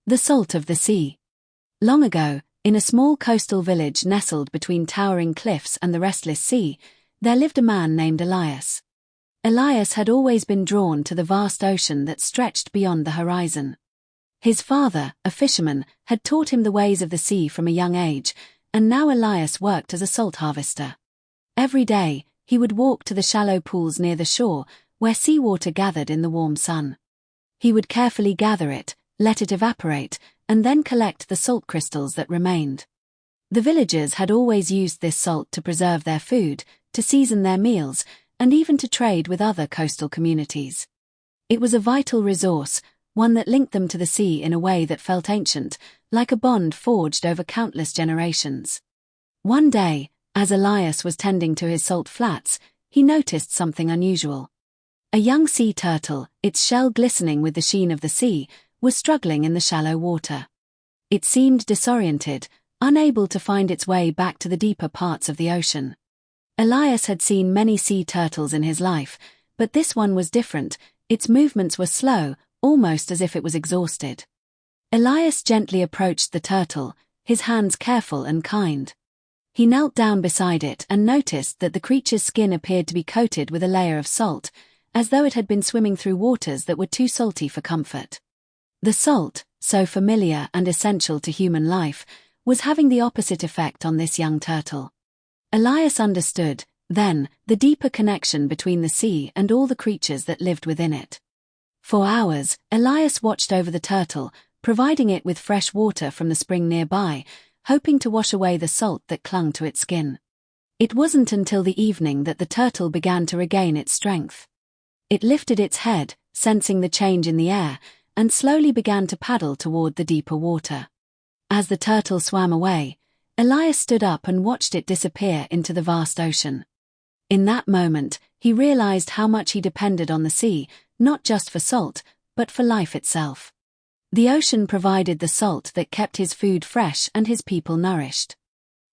The salt of the sea. Long ago, in a small coastal village nestled between towering cliffs and the restless sea, there lived a man named Elias. Elias had always been drawn to the vast ocean that stretched beyond the horizon. His father, a fisherman, had taught him the ways of the sea from a young age, and now Elias worked as a salt harvester. Every day, he would walk to the shallow pools near the shore, where seawater gathered in the warm sun. He would carefully gather it, let it evaporate, and then collect the salt crystals that remained. The villagers had always used this salt to preserve their food, to season their meals, and even to trade with other coastal communities. It was a vital resource, one that linked them to the sea in a way that felt ancient, like a bond forged over countless generations. One day, as Elias was tending to his salt flats, he noticed something unusual. A young sea turtle, its shell glistening with the sheen of the sea, was struggling in the shallow water. It seemed disoriented, unable to find its way back to the deeper parts of the ocean. Elias had seen many sea turtles in his life, but this one was different. Its movements were slow, almost as if it was exhausted. Elias gently approached the turtle, his hands careful and kind. He knelt down beside it and noticed that the creature's skin appeared to be coated with a layer of salt, as though it had been swimming through waters that were too salty for comfort. The salt, so familiar and essential to human life, was having the opposite effect on this young turtle. Elias understood, then, the deeper connection between the sea and all the creatures that lived within it. For hours, Elias watched over the turtle, providing it with fresh water from the spring nearby, hoping to wash away the salt that clung to its skin. It wasn't until the evening that the turtle began to regain its strength. It lifted its head, sensing the change in the air, and slowly began to paddle toward the deeper water. As the turtle swam away, Elias stood up and watched it disappear into the vast ocean. In that moment, he realized how much he depended on the sea, not just for salt, but for life itself. The ocean provided the salt that kept his food fresh and his people nourished.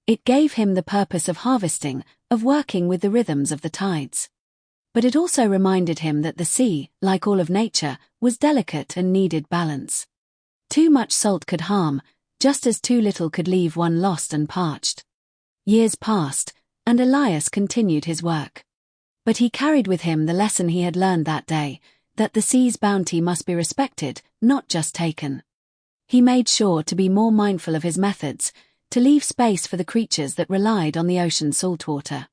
It gave him the purpose of harvesting, of working with the rhythms of the tides. But it also reminded him that the sea, like all of nature, was delicate and needed balance. Too much salt could harm, just as too little could leave one lost and parched. Years passed, and Elias continued his work. But he carried with him the lesson he had learned that day, that the sea's bounty must be respected, not just taken. He made sure to be more mindful of his methods, to leave space for the creatures that relied on the ocean's saltwater.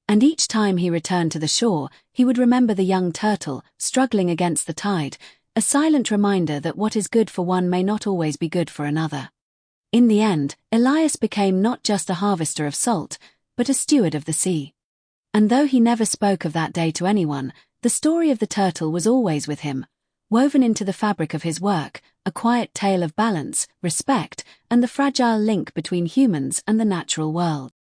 And each time he returned to the shore, he would remember the young turtle, struggling against the tide, a silent reminder that what is good for one may not always be good for another. In the end, Elias became not just a harvester of salt, but a steward of the sea. And though he never spoke of that day to anyone, the story of the turtle was always with him, woven into the fabric of his work, a quiet tale of balance, respect, and the fragile link between humans and the natural world.